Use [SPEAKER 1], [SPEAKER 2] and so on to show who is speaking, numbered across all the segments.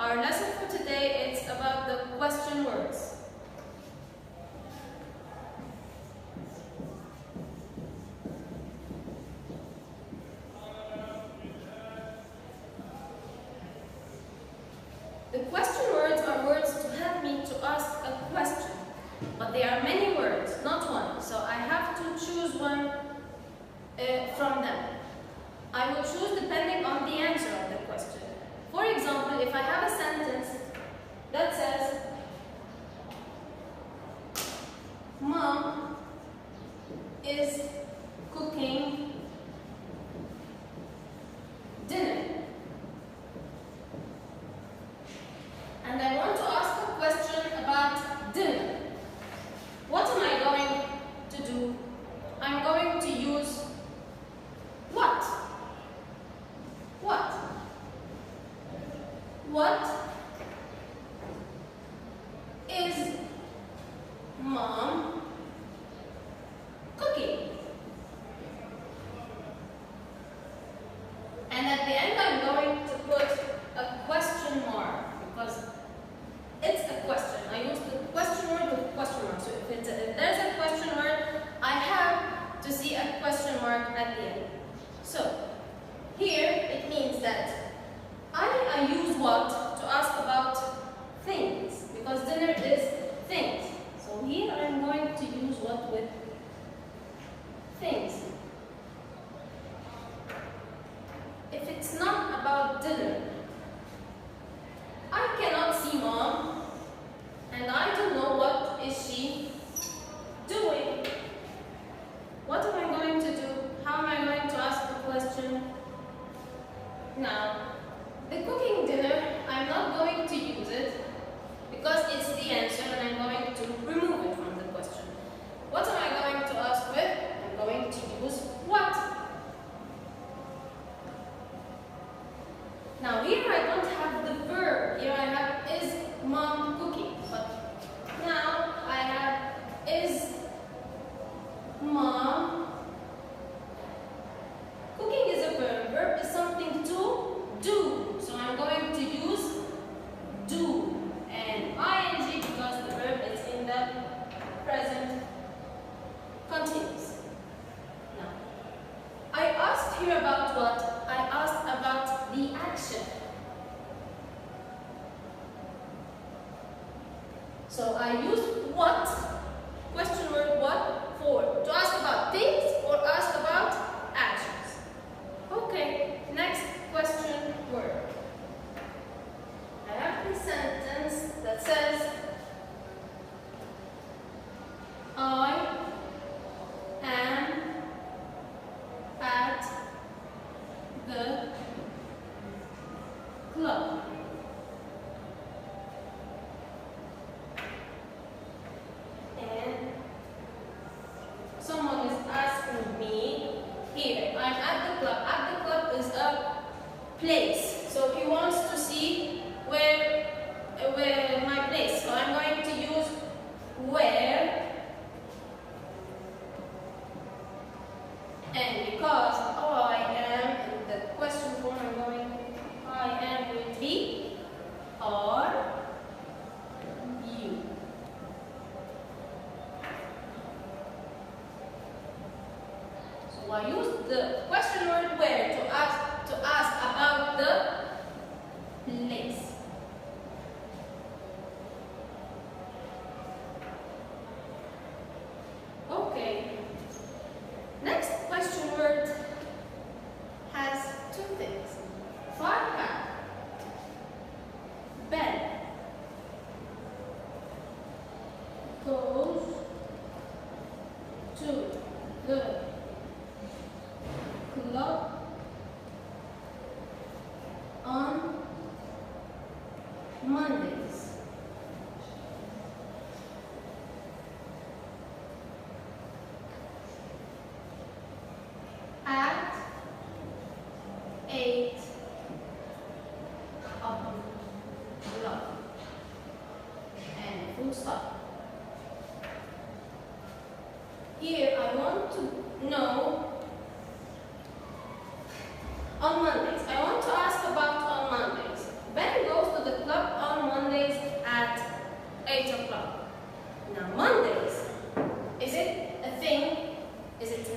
[SPEAKER 1] our lesson for today is about the question words. The question words are words to help me to ask a question, but there are many words, not one, so I have to choose one from them. I will choose depending on the answer of the question. For example, if I have a sentence that says, Mom is cooking dinner. And I want to ask a question about dinner. What am I going to do? I'm going to use what? What? What is Mom cooking? And at the end I'm going to put a question mark because it's a question. I use the question word with question mark. So if there's a question word, I have to see a question mark at the end. So here it means that I use what to ask about things because dinner is things. So here I'm going to use what with things. If it's not about dinner, I cannot see Mom and I don't know what is she doing. What am I going to do? How am I going to ask the question? Now, the cooking dinner, I'm not going to use it because it's the answer and I'm going to remove it from the question. What am I going to ask with? I'm going to use what? Now here I don't have the verb. Here I have is Mom cooking. But now I have is Mom cooking is a verb. Verb is something to do. So I'm going to use do and ing because the verb is in the present continuous. Now, I asked here about what? I asked about the action. So I use what, question word what, for to ask about things or ask about actions. Okay, next question word. I have this sentence that says, I am at the club. And someone is asking me here, I'm at the club. At the club is a place. So he wants to see where my place. So I'm going to use where. And because I am in the question form, I'm going I am with he or you. So I use the question word where to ask about the place. Okay. Next question word has two things. Farha, bed, goes to the club on Mondays. At 8 o'clock. And full stop. Here I want to know on Mondays. I want to ask about on Mondays. Ben goes to the club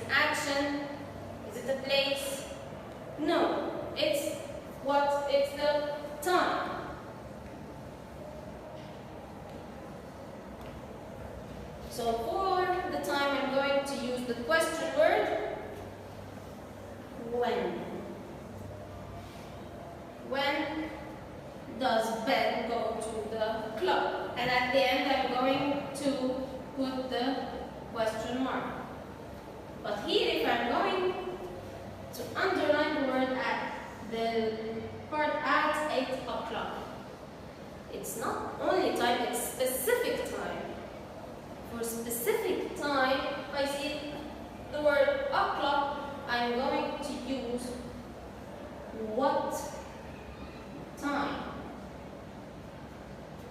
[SPEAKER 1] an action? Is it a place? No, it's what? It's the time. So for the time, I'm going to use the question word when. When does Ben go to the club? And at the end, I'm going to put the question mark. But here, if I'm going to underline the word at the part at 8 o'clock, it's not only time, it's specific time. For specific time, I see the word o'clock, I'm going to use what time.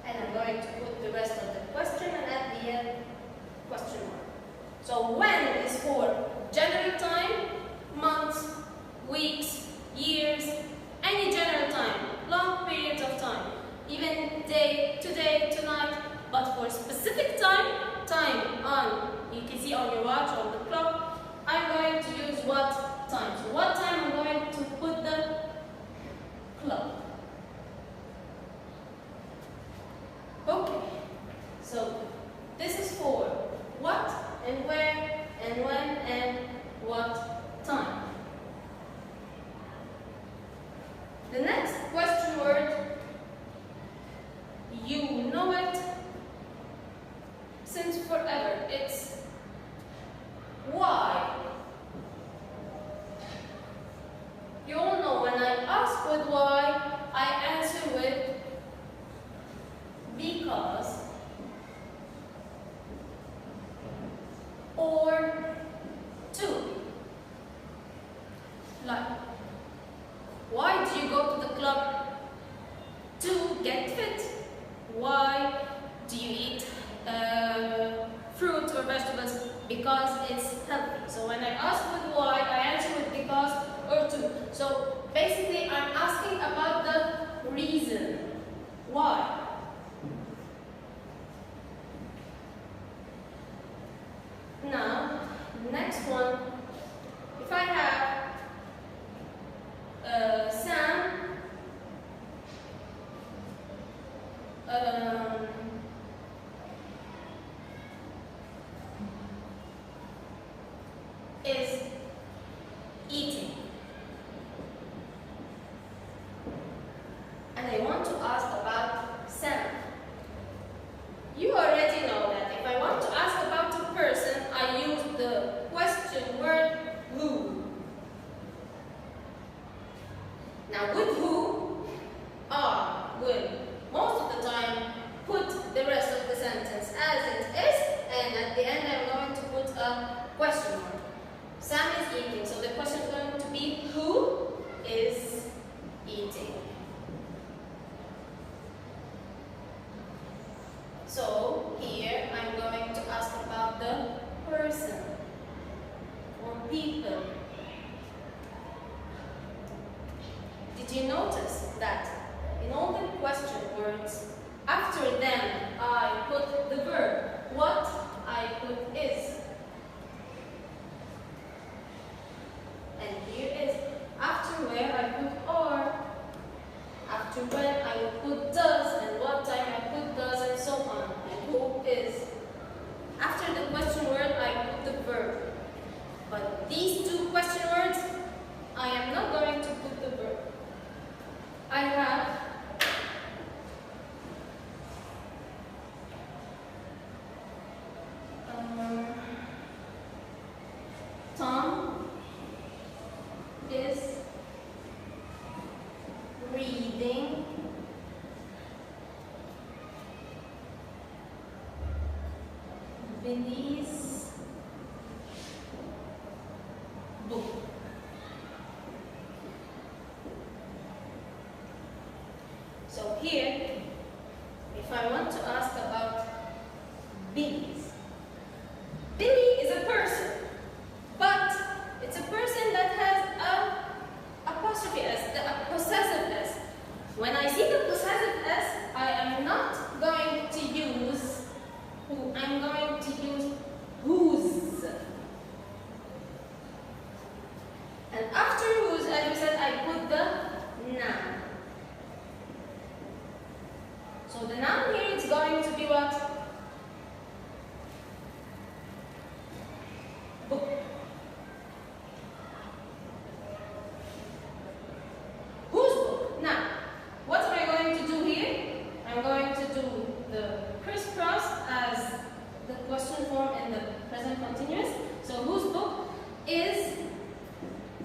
[SPEAKER 1] And I'm going to put the rest of the question and at the end, question mark. So when is for general time, months, weeks, years, any general time, long periods of time, even day, today, tonight, but for specific time, time on, you can see on your watch, on the clock, I'm going to use what time. So what time I'm going to put the clock. Okay, so this is for what and where and when and what time. The next question word, you know it since forever. It's why. You all know when I ask with why, I answer with because or to. Like, why do you go to the club? To get fit. Why do you eat fruit or vegetables? Because it's healthy. So when I ask with why, I answer with because or to. So basically, I'm asking about the reason. Why? Now, next one, if I have Sam is eating, and I want to ask about Sam. You already know that if I want to ask about a person, I use the question word who. Now with who, I will most of the time put the rest of the sentence as it is, and at the end I'm going to put a question mark. Sam is eating, so the question is going to be who is eating. So here I'm going to ask about the person or people. Did you notice that in all the question words, after them I put the verb, what I put is. And here is after where I put are, after when I will put does, and what time I put does, and so on, and who is. After the question word I put the verb. But these two question words, I am not going to put the verb. I have Tom is reading Billy's book.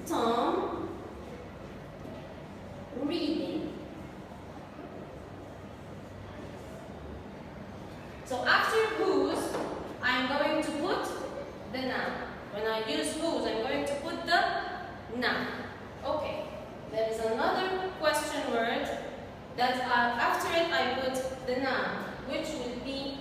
[SPEAKER 1] Tom reading? So after whose, I'm going to put the noun. When I use whose, I'm going to put the noun. Okay. There is another question word that after it I put the noun, which will be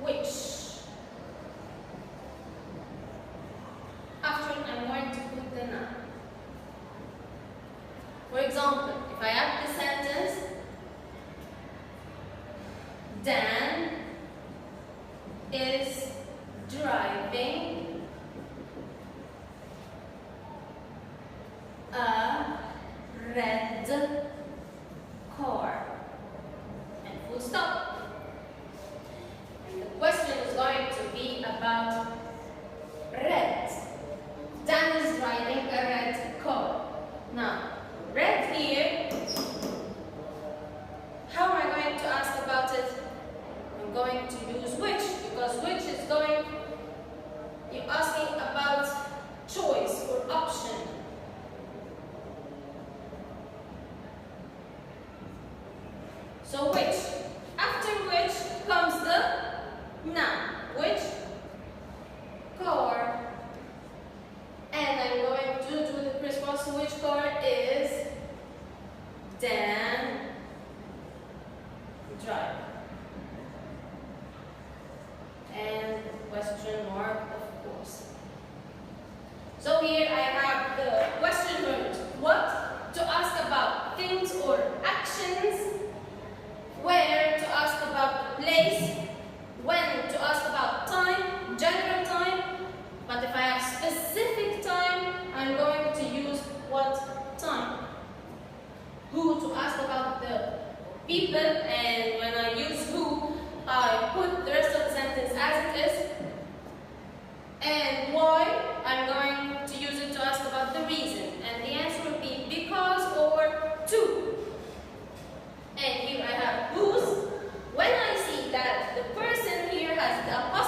[SPEAKER 1] which. After it I'm going to put the noun. For example, if I add the sentence, Dan is driving a red car. And full stop. And the question is going to be about red. Dan is driving a red car. Now, red here, how am I going to ask about it? I'm going to use which, because which is going, you're asking about choice or option. So which, after which comes the noun, which car, and I'm going to do the response to which car is Dan drive. And question mark, of course. So here I have the question word, what, to ask about things or actions, where, to ask about the place, when, to ask about time, general time, but if I have specific time, I'm going to use what time. Who, to ask about the people, and when I use who, I put the rest of the sentence as it is. And why, I'm going to use it to ask about the reason. And the answer will be because or to. And here I have whose. When I see that the person here has the apostrophe